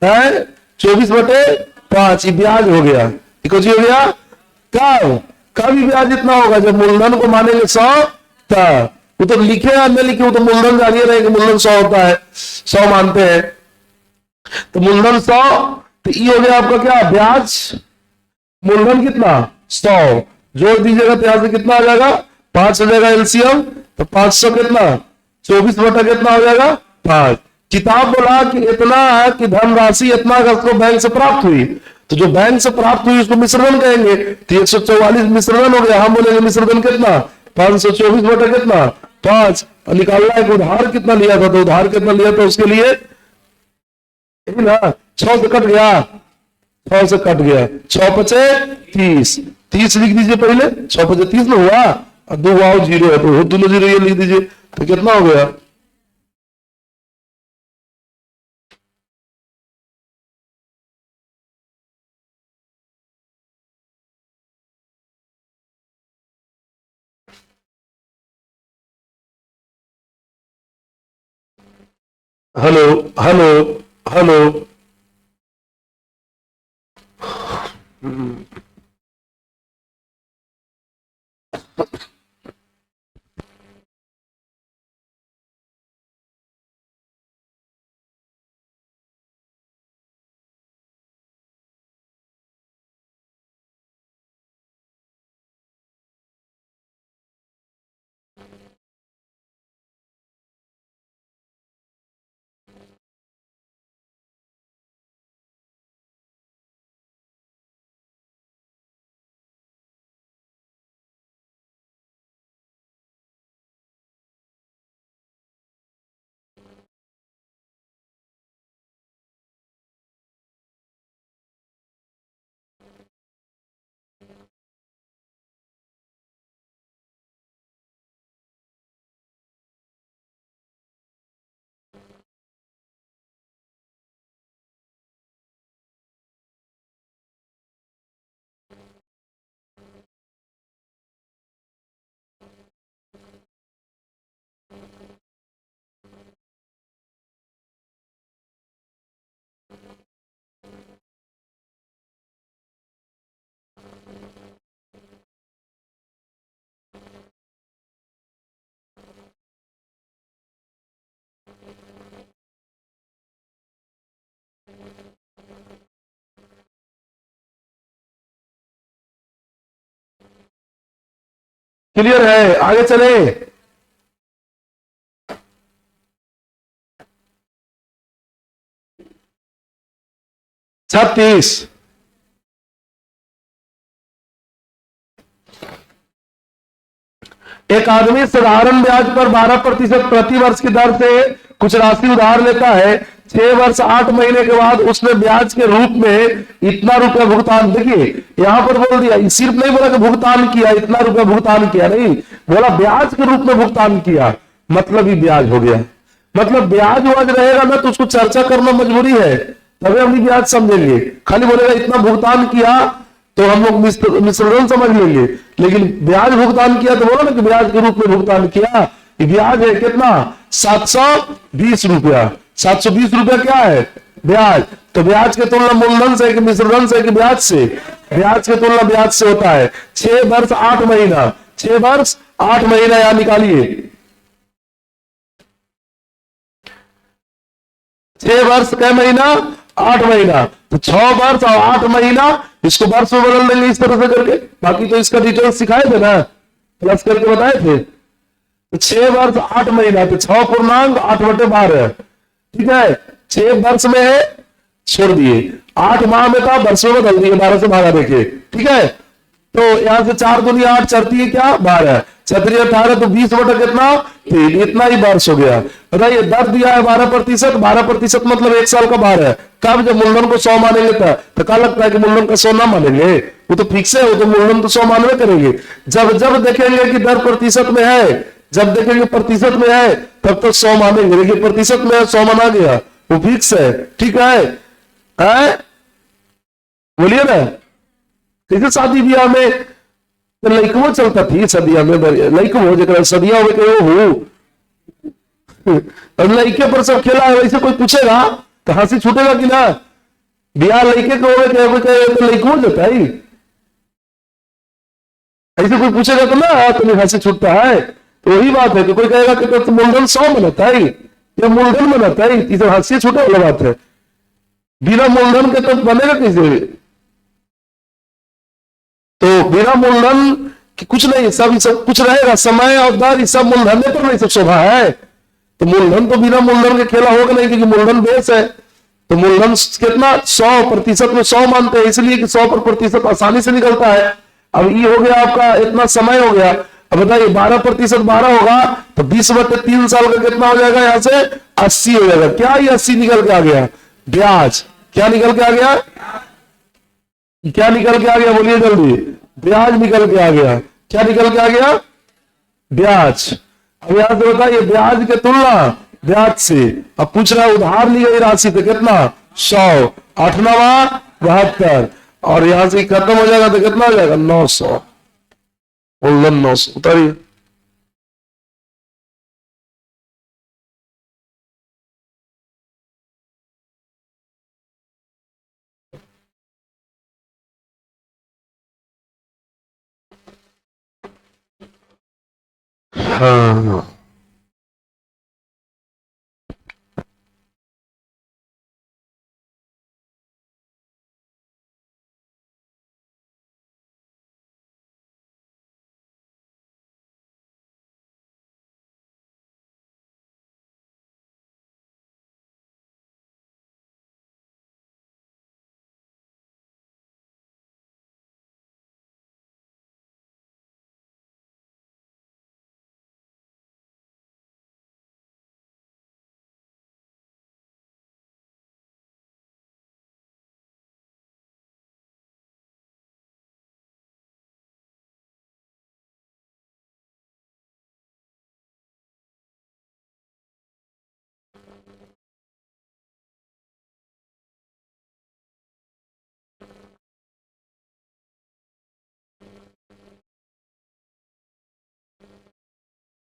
है 24/5, ब्याज हो गया, जी हो गया, कब कब ब्याज इतना होगा जब मूलधन को मानेंगे 100, वो तो लिखे या न लिखे, वो तो मूलधन जानिए रहे कि मूलधन 100 होता है, 100 मानते हैं, तो मूलधन 100, तो ये हो गया आपका क्या ब्याज, मूलधन कितना 100, जोड़ दीजिएगा तो यहां से कितना आ जाएगा 5 हो जाएगा एलसीएम, तो 500 कितना 24 बटा कितना हो जाएगा 5। किताब बोला कि इतना है कि धनराशि इतना को बैंक से प्राप्त हुई, तो जो बैंक से प्राप्त हुई उसको मिश्रण कहेंगे, तो 144 मिश्रण हो गया, हम बोलेंगे मिश्रण कितना 524 बटा कितना 5, निकालना है कि उधार कितना लिया था, तो उधार कितना लिया था उसके लिए ना 6 से कट गया, 6 से कट गया, 6 पचे 30, 30 लिख दीजिए पहले, 6 पचे 30 में हुआ, और 2 वाओ 0 है तो दोनों 0 ये लिख दीजिए, तो कितना हो गया, हेलो हेलो हेलो, क्लियर है? आगे चले। 36। एक आदमी साधारण ब्याज पर 12% प्रति वर्ष की दर से कुछ राशि उधार लेता है। 6 वर्ष 8 महीने के बाद उसने ब्याज के रूप में इतना रुपया भुगतान, देखिए यहां पर बोल दिया, सिर्फ नहीं बोला कि भुगतान किया, इतना रुपया भुगतान किया, नहीं बोला ब्याज के रूप में भुगतान किया, मतलब ही ब्याज हो गया। मतलब ब्याज वाज रहेगा ना तो उसको चर्चा करना मजबूरी है, तभी हम ब्याज समझेंगे। खाली बोलेगा इतना भुगतान किया तो हम लोग मिश्रण समझ लेंगे, लेकिन ब्याज भुगतान किया तो बोलो ना कि ब्याज के रूप में भुगतान किया। ब्याज है कितना? 720 रुपया। 720 रुपया क्या है? ब्याज। तो ब्याज के तुलना मूलधन से कि मिश्रण से कि ब्याज से? ब्याज के तुलना ब्याज से होता है। 6 वर्ष 8 महीना, 6 वर्ष 8 महीना यहां निकालिए। 6 वर्ष कै महीना? 8 महीना। तो 6 वर्ष और 8 महीना, इसको वर्ष में बदल देंगे इस तरह से करके। बाकी तो इसका डिटेल सिखाए थे ना, प्लस करके बताए थे। तो 6 वर्ष 8 महीना, तो 6 पूर्णांक 8/12, ठीक है। 6 वर्ष में है, छोड़ दिए। 8 माह में था, वर्ष में बदल दिए, 12 से भागा देखिए, ठीक है। तो यहां से 4 दूनी 8, चढ़ती है क्या? 12, 4 18, तो 20 बटा कितना? 3, इतना ही वर्ष हो गया। बताइए दर दिया है 12%, 12% मतलब 1 साल का भार है। कब? जब मूलधन को 100 मानेंगे तो क्या लगता है कि मूलधन का 100 ना मानेंगे? वो तो फिक्स है, वो तो मूलधन तो 100 मानवे करेंगे। जब जब देखेंगे कि दर प्रतिशत में है, जब देखेंगे प्रतिशत में है, तब तक 100 मानेंगे। देखिए प्रतिशत में है, 100 माना गया, वो फिक्स है, ठीक है? बोलिए ना। जैसे शादी ब्याह में तो लइकवो चलता थी, सदिया में लइकवो जरा सदिया हो लइके पर सब खेला है, वैसे कोई पूछेगा तो हंसी छूटेगा कि ना? ब्याह लइके को हो तो लइकवो जाता है, ऐसे कोई पूछेगा तो ना तो हंसी छूटता है। तो वही बात है कि कोई कहेगा कि तो मूलधन 100 बनाता है या मूलधन बनाता है, इसे हंसी छूटे वाला बात है। बिना मूलधन के तो बनेगा कैसे? तो बिना मूलधन कि कुछ नहीं, सब कुछ रहेगा, समय और दर सब मूलधन पर नहीं सब शोभा है। तो मूलधन तो बिना मूलधन के खेला होगा नहीं, क्योंकि मूलधन बेस है। तो मूलधन कितना? 100% में 100 मानते हैं, इसलिए कि 100% आसानी से निकलता है। अब ये हो गया आपका, इतना समय हो गया। अब बताइए 12% 12 होगा तो 20/3 साल का कितना हो जाएगा? यहां से 80 हो जाएगा। क्या ये 80 निकल के आ गया? ब्याज। क्या निकल के आ गया? क्या निकल के आ गया? बोलिए जल्दी। ब्याज निकल के आ गया। क्या निकल के आ गया? ब्याज। अब यहां से बताइए ब्याज के तुलना ब्याज से। अब पूछ रहा है उधार ली गई राशि तो कितना? 100, 8 9 72, और यहां से खत्म हो जाएगा तो कितना हो जाएगा? 900। मूलधन 900। उतारिए। हाँ,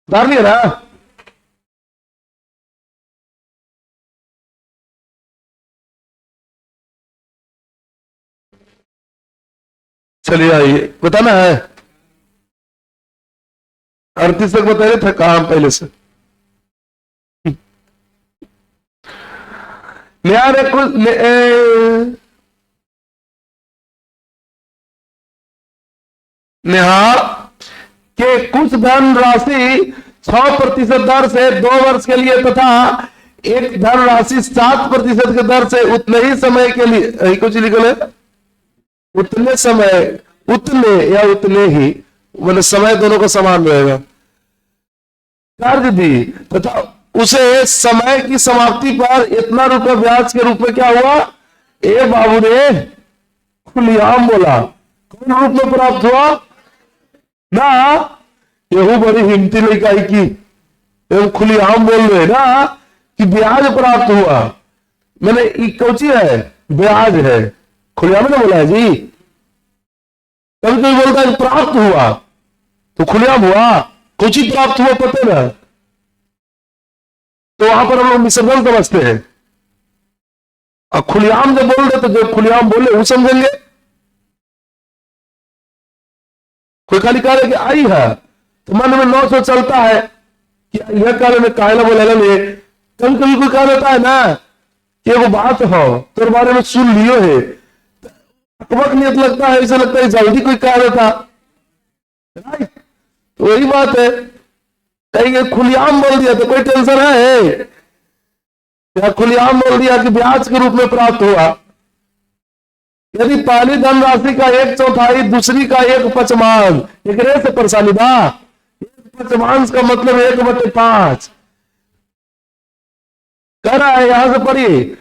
उतार लिया ना? चलिए आइए, बताना है। 38 तक बता रहे थे कहां पहले से? नेहा के कुछ धन राशि 6% दर से 2 वर्ष के लिए तथा एक धन राशि 7% के दर से उतने ही समय के लिए, यही कुछ लिखल है, उतने समय, उतने या उतने ही, मतलब समय दोनों का समान रहेगा, कर्ज दी तथा उसे समय की समाप्ति पर इतना रुपया ब्याज के रूप में क्या हुआ, ए बाबू ने खुलेआम बोला, कौन रूप में प्राप्त हुआ ना, यहू बड़ी हिम्मती लड़काई की, एवं खुलेआम बोल रहे ना कि ब्याज प्राप्त हुआ, मैंने कौची है, ब्याज है, खुलेआम ने बोला है जी। कभी कभी बोलता है प्राप्त हुआ तो खुलेआम हुआ, कौची प्राप्त हुआ पता ना, तो वहां पर हम लोग मिश्रण समझते हैं। और खुलेआम जब बोल रहे तो जो खुलेआम बोले वो समझेंगे। कोई खाली कह रहे कि आई है तो मन में 900 चलता है कि यह कह रहे कायला बोला नहीं, कभी कभी कोई कह देता है ना कि वो बात हो तो बारे में सुन लियो है, अकबक नियत लगता है, ऐसा लगता है जल्दी कोई कह देता, तो वही बात है, कहीं खुलेआम बोल दिया तो कोई टेंशन है, या खुलेआम बोल दिया कि ब्याज के रूप में प्राप्त हुआ। यदि पहली धनराशि का 1/4 दूसरी का 1/5 एक से परेशानी बा, 1/5 का मतलब 1/5 कह रहा है, यहां से पढ़िए,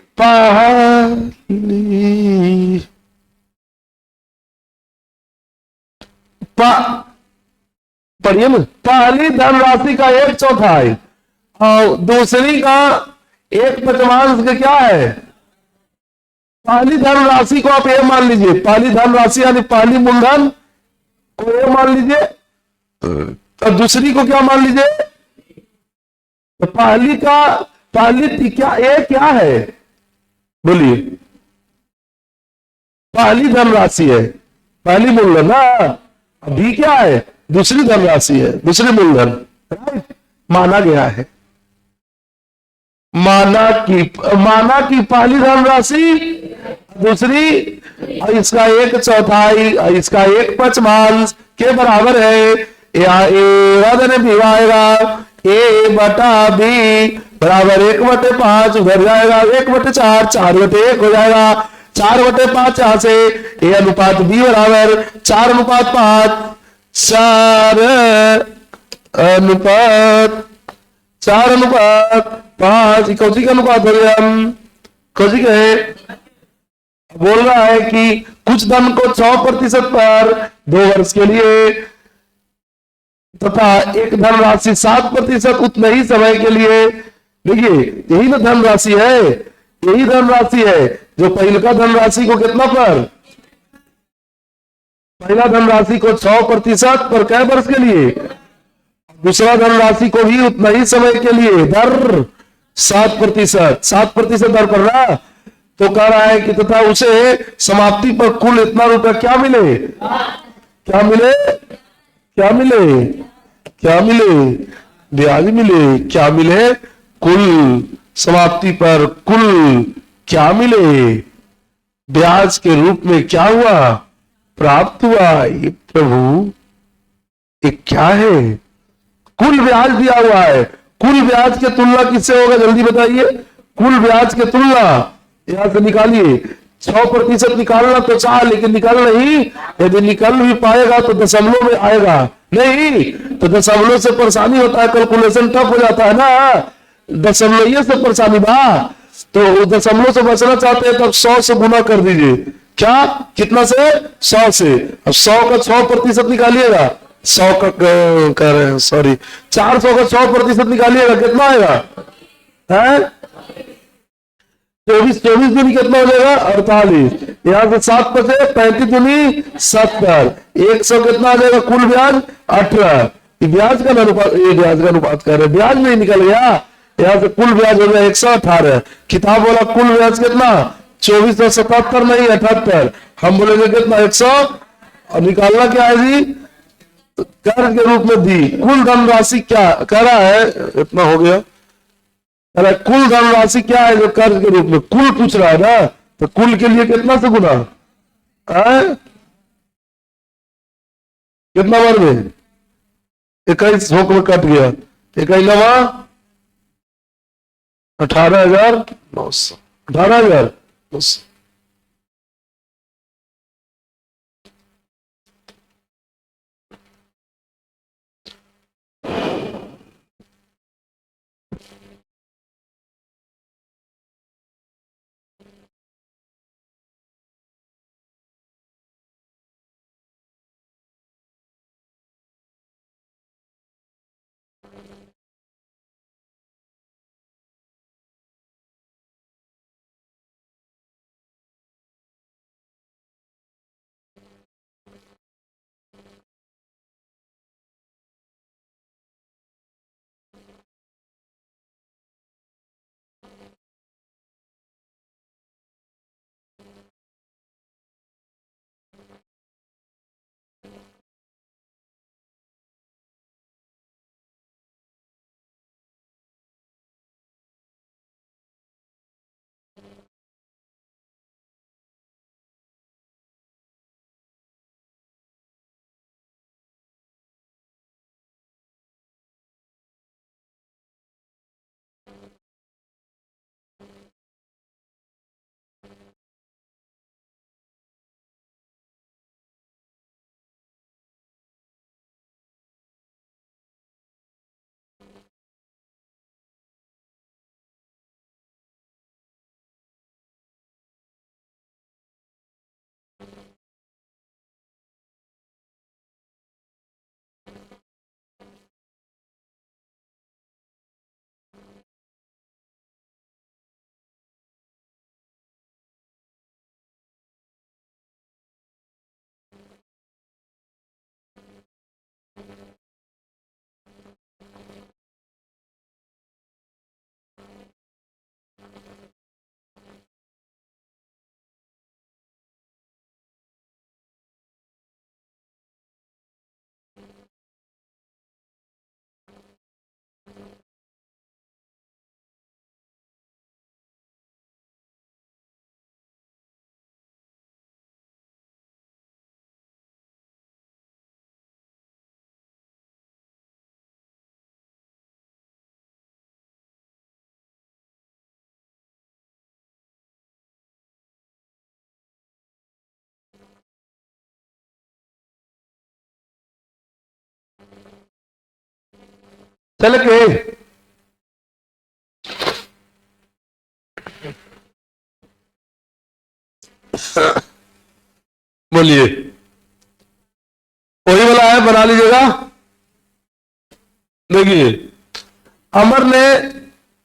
पढ़िए ना, पहली धनराशि का 1/4 और दूसरी का 1/5 का क्या है, पहली धनराशि को आप ये मान लीजिए, पहली धनराशि यानी पहली मूलधन को ये मान लीजिए, तो दूसरी को क्या मान लीजिए, तो पहली क्या ये क्या है, बोलिए, पहली धनराशि है, पहली मूलधन ना, अभी क्या है, दूसरी धनराशि है, दूसरी मूलधन, राइट, माना गया है, माना की पहली धनराशि दूसरी, और इसका 1/4 और इसका 1/5 के बराबर है, या भी आएगा, A/B बराबर 1/5 उधर जाएगा, 1/4, 4/1 हो जाएगा, 4/5 यहां से, A अनुपात B बराबर 4:5, 4:5 कौची का अनुपात हो गया, कौची का है, बोल रहा है कि कुछ धन को 100% पर 2 वर्ष के लिए तथा एक धनराशि 7% उतने ही समय के लिए। देखिए यही ना धनराशि है, यही धनराशि है जो पहला धनराशि को कितना पर, पहला धनराशि को 100% पर कै वर्ष के लिए, दूसरा धनराशि को भी उतना ही समय के लिए, दर 7% दर पर रहा, तो कह रहा है कि तथा उसे समाप्ति पर कुल इतना रुपया क्या मिले, क्या मिले, क्या मिले, क्या मिले, ब्याज मिले, क्या मिले, कुल समाप्ति पर कुल क्या मिले, ब्याज के रूप में क्या हुआ, प्राप्त हुआ। ये प्रभु ये क्या है, कुल ब्याज दिया हुआ है, कुल ब्याज की तुलना किससे होगा जल्दी बताइए, कुल ब्याज की तुलना यहां से निकालिए, 100% निकालना तो चाह लेकिन निकाल नहीं, यदि निकाल भी पाएगा तो दशमलव में आएगा, नहीं तो दशमलव से परेशानी होता है, कैलकुलेशन टफ हो जाता है ना, दशमलव से परेशानी बा, तो दशमलव से बचना चाहते हैं तो 100 से गुना कर दीजिए, क्या कितना से, 100 से, अब 100 का 100% निकालिएगा, 100 का कह रहे हैं सॉरी 400 का 100% निकालिएगा, कितना आएगा है, 24 दूनी कितना हो जाएगा 48, यहाँ से 7 पर से 35 दूनी 70, 100 कितना आ जाएगा कुल ब्याज 18, ब्याज का अनुपात, ये ब्याज का अनुपात कर रहे, ब्याज नहीं निकल गया, यहाँ से कुल ब्याज हो गया 118, किताब बोला कुल ब्याज कितना 2477 नहीं 78, हम बोलेंगे कितना 100, और निकालना क्या है जी, कर्ज के रूप में दी, कुल धनराशि क्या कह रहा है, इतना हो गया, कुल धनराशि क्या है जो कर्ज के रूप में, कुल पूछ रहा है ना, तो कुल के लिए कितना से गुना है, कितना बार में 21 झोंक में कट गया। 21 18,900, 18,900। चल के बोलिए, वही वाला है, बना लीजिएगा। देखिए, अमर ने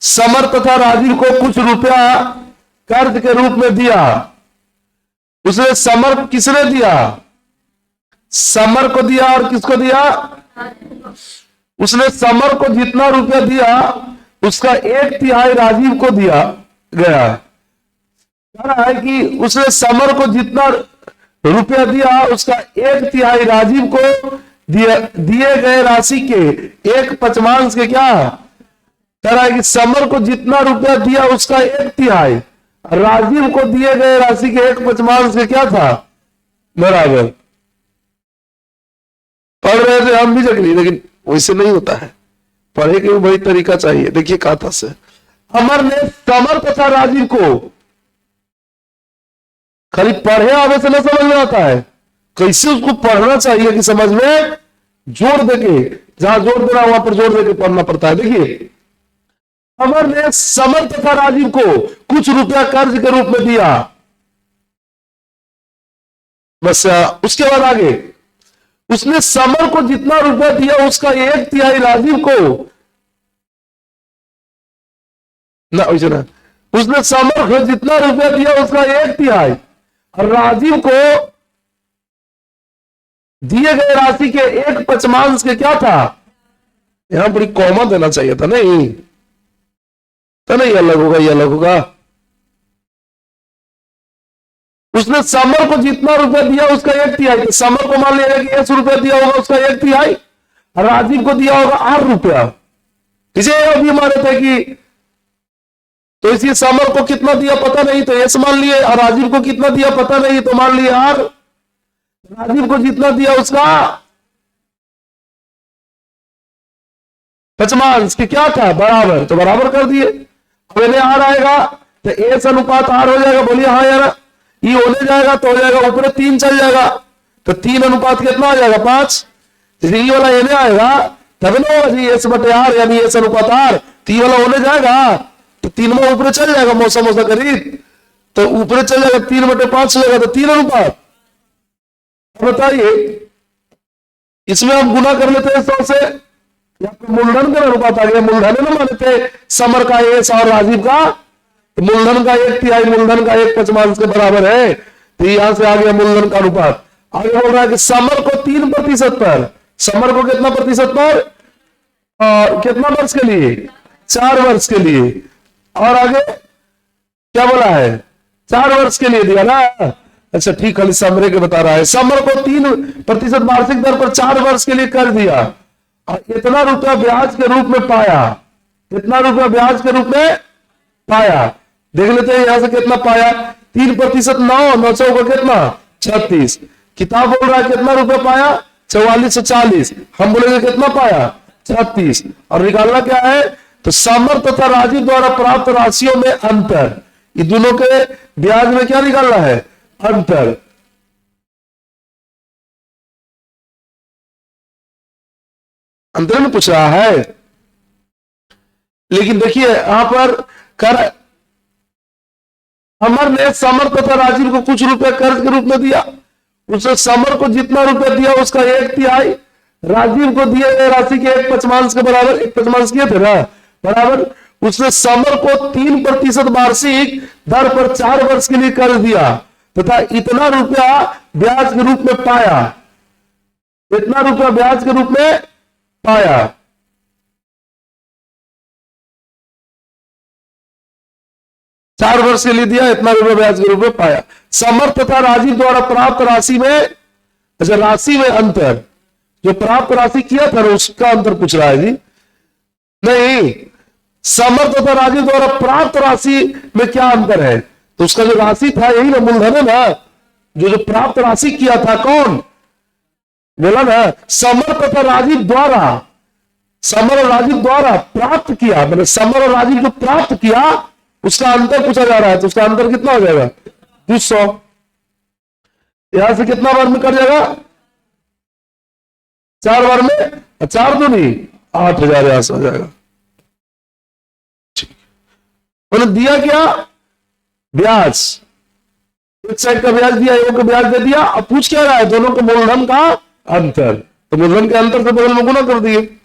समर तथा राजीव को कुछ रुपया कर्ज के रूप में दिया। उसने समर किसने दिया? समर को दिया। और किसको दिया? उसने समर को जितना रुपया दिया उसका 1/3 राजीव को दिया गया। कह रहा है कि उसने समर को जितना रुपया दिया उसका 1/3 राजीव को दिए गए राशि के 1/5 के क्या कह रहा है कि समर को जितना रुपया दिया उसका 1/3 राजीव को दिए गए राशि के 1/5 के क्या था बराबर। पढ़ रहे थे हम भी जगली, लेकिन वैसे नहीं होता है, पढ़े के वही तरीका चाहिए। देखिए कहा से अमर ने समर तथा राजीव को, खाली पढ़े आवे से न समझ में आता है, कैसे उसको पढ़ना चाहिए कि समझ में जोड़ देके, जहां जोड़ देना वहां पर जोड़ देके पढ़ना पड़ता है। देखिए, अमर ने समर तथा राजीव को कुछ रुपया कर्ज के रूप में दिया। बस उसके बाद आगे, उसने समर को जितना रुपया दिया उसका 1/3 राजीव को ना, उसने समर को जितना रुपया दिया उसका 1/3 और राजीव को दिए गए राशि के 1/5 के क्या था, यहां बड़ी कॉमा देना चाहिए था, नहीं तो नहीं अलग होगा, ये अलग होगा। उसने समर को जितना रुपया दिया उसका 1/3, समर को मान लिया कि 100 रुपया दिया होगा उसका 1/3, राजीव को दिया होगा 8 रुपया। इसे अभी माने थे कि तो इसी समर को कितना दिया पता नहीं तो एस मान लिए, और राजीव को कितना दिया पता नहीं तो मान लिए आर। राजीव को जितना दिया उसका पचमांश की क्या था बराबर, तो बराबर कर दिए। अब इन्हें आर आएगा तो ए से अनुपात आर हो जाएगा, बोलिए हाँ यार। ये होने जाएगा तो हो जाएगा ऊपर 3 चल जाएगा, तो 3 अनुपात कितना हो जाएगा 5। ये वाला इन्हें आएगा तब ना होगा जी एस बटे आर, यानी एस अनुपात आर, तो ये वाला होने जाएगा तो 3 में ऊपर चल जाएगा मौसम मौसा करीब, तो ऊपर चल जाएगा 3/5 हो जाएगा, तो 3 अनुपात। बताइए इसमें हम गुना कर लेते हैं 100 से, मूलधन का अनुपात आ गया। मूलधन है ना माने थे समर का एस और राजीव का, तो मूलधन का 1/3 मूलधन का 1/5 के बराबर है, तो यहां से आ गया मूलधन का अनुपात। आगे बोल रहा है कि समर को 3% पर, समर को कितना प्रतिशत पर, कितना वर्ष के लिए 4 वर्ष के लिए, और आगे क्या बोला है 4 वर्ष के लिए दिया ना। अच्छा ठीक, खाली समरे के बता रहा है। समर को 3% वार्षिक दर पर 4 वर्ष के लिए कर दिया और इतना रुपया ब्याज के रूप में पाया, इतना रुपया ब्याज के रूप में पाया। देख लेते हैं यहां से कितना पाया, 3% 9 चौका कितना 36। किताब बोल रहा है कितना रुपया पाया 44 से 40, हम बोलेंगे कितना पाया 36। और निकालना क्या है, तो समर तथा राजीव द्वारा प्राप्त राशियों में अंतर, ये दोनों के ब्याज में क्या निकालना है अंतर। अंतर में पूछ रहा है, लेकिन देखिए यहां पर कर अमर ने समर तथा राजीव को कुछ रुपए कर्ज के रूप में दिया, उसने समर को जितना रुपया दिया उसका 1/3 राजीव को दिए गए राशि के 1/5 के बराबर, 1/5 किए थे ना बराबर, उसने समर को 3% वार्षिक दर पर 4 वर्ष के लिए कर्ज दिया तथा इतना रुपया ब्याज के रूप में पाया, इतना रुपया ब्याज के रूप में पाया। चार वर्ष के लिए दिया, इतना रुपया ब्याज के रूप में पाया। समर तथा राजीव द्वारा प्राप्त राशि में, अच्छा राशि में अंतर, जो प्राप्त राशि किया था उसका अंतर पूछ रहा है जी, नहीं समर तथा राजीव द्वारा प्राप्त राशि में क्या अंतर है, तो उसका जो राशि था यही ना मूलधन है ना, जो प्राप्त राशि किया था कौन बोला ना, समर तथा राजीव द्वारा, समर और राजीव द्वारा प्राप्त किया, मतलब समर और राजीव जो प्राप्त किया उसका अंतर पूछा जा रहा है, तो उसका अंतर कितना हो जाएगा 200। यहां से कितना बार में कट जाएगा 4 बार में, 4 तो नहीं 8,000 यहां से हो जाएगा। मैंने दिया क्या ब्याज, एक साइड का ब्याज दिया, एक का ब्याज दे दिया, अब पूछ क्या रहा है दोनों के मूलधन का अंतर, तो मूलधन के अंतर से बगल में गुना कर दिए।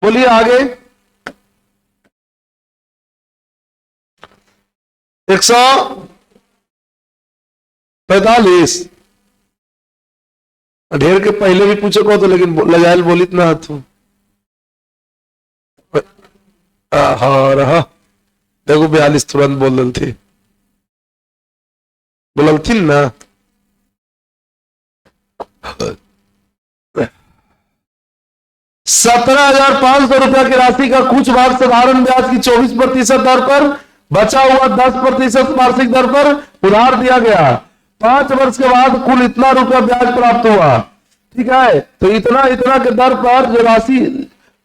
बोलिए आगे 145, ढेर के पहले भी पूछे को तो, लेकिन लजाइल बोली इतना हाथ हाँ रहा, देखो 42 तुरंत बोल थी, बोल थी ना। 17,500 रुपया की राशि का कुछ भाग साधारण ब्याज की 24% दर पर, बचा हुआ 10% वार्षिक दर पर उधार दिया गया। 5 वर्ष के बाद कुल इतना रुपया ब्याज प्राप्त हुआ। ठीक है, तो इतना इतना के दर पर जो राशि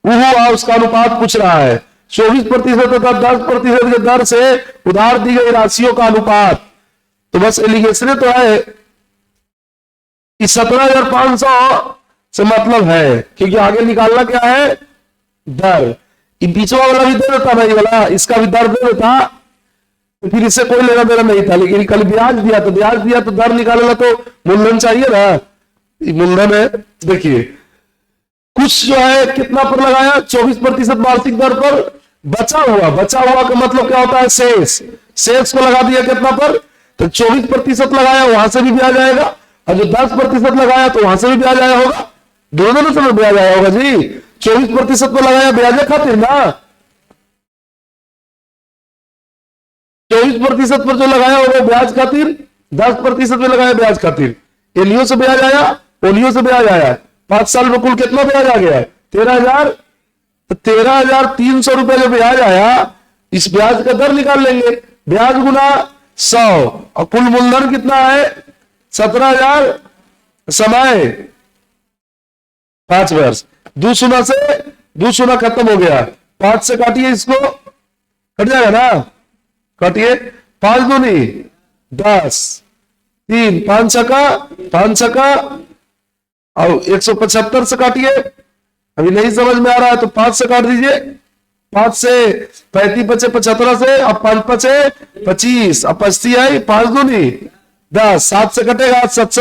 हुआ उसका अनुपात पूछ रहा है। 24% तथा 10% के दर से उधार दी गई राशियों का अनुपात। तो बस एलिगेशन तो है कि 17,500 से मतलब है, क्योंकि आगे निकालना क्या है, दर। बीचवा वाला भी दे देता नहीं वाला, इसका भी दर दे देता, तो फिर इससे कोई लेना देना नहीं था। लेकिन कल ब्याज दिया तो दर निकालेगा तो मूलधन चाहिए ना। मूलधन है, देखिए कुछ जो है कितना पर लगाया, 24% वार्षिक दर पर। बचा हुआ का मतलब क्या होता है, शेष को लगा दिया कितना पर, तो 24% लगाया, वहां से भी ब्याज आएगा, और जो 10% लगाया तो वहां से भी ब्याज आया होगा, दोनों से ब्याज आया होगा जी। 24% पर लगाया ब्याज खातिर ना, 24% पर जो लगाया होगा ब्याज खातिर, 10% में लगाया ब्याज खातिर। एलियो से ब्याज आया, ओलियो से ब्याज आया। 5 साल में कुल कितना ब्याज आ गया, 13,000। तो 13,300 रुपए जो ब्याज आया, इस ब्याज का दर निकाल लेंगे, ब्याज गुना 100, और कुल मूलधन कितना है 17,000 समय 5 वर्ष। 2 शून्य खत्म हो गया, 5 से काटिए, इसको कट जाएगा ना, काटिए। 5 दूनी 10, 3 5 छक्का और 175 से काटिए। अभी नहीं समझ में आ रहा है तो 5 से काट दीजिए। 5 से 35 बचे 75 से, अब 5 बचे 25, अब 25 आई, 5 दूनी 10, 7 से कटेगा, 7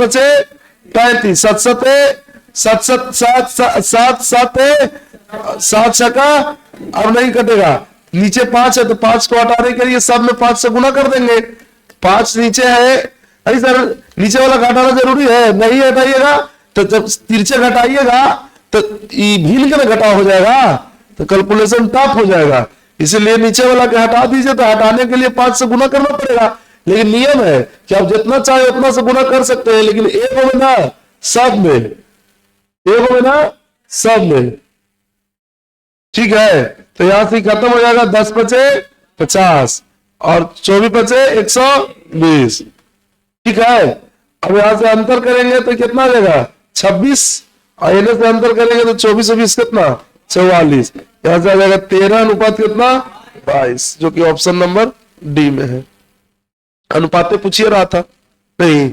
बचे 35, 7 छक्का, अब नहीं कटेगा। नीचे 5 है तो 5 को हटाने के लिए सब में 5 से गुना कर देंगे। 5 नीचे है, अरे सर नीचे वाला घटाना जरूरी है, नहीं हटाइएगा तो जब तिरछे घटाइएगा तो भील के घटा हो जाएगा, तो कैलकुलेशन टफ हो जाएगा। इसीलिए नीचे वाला के हटा दीजिए, तो हटाने के लिए 5 से गुना करना पड़ेगा। लेकिन नियम है कि आप जितना चाहे उतना से गुना कर सकते हैं, लेकिन एक हो ना सब में, एक हो ना सब में। ठीक है, तो यहां से खत्म हो जाएगा। 10 बचे 50 और 24 बचे 120। ठीक है, अब यहां से अंतर करेंगे तो कितना आ जाएगा 26, और इन्हें से अंतर करेंगे तो 24 20 कितना 44। यहां से आ जाएगा 13 अनुपात कितना 22, जो कि ऑप्शन नंबर डी में है। अनुपात पूछिए रहा था नहीं।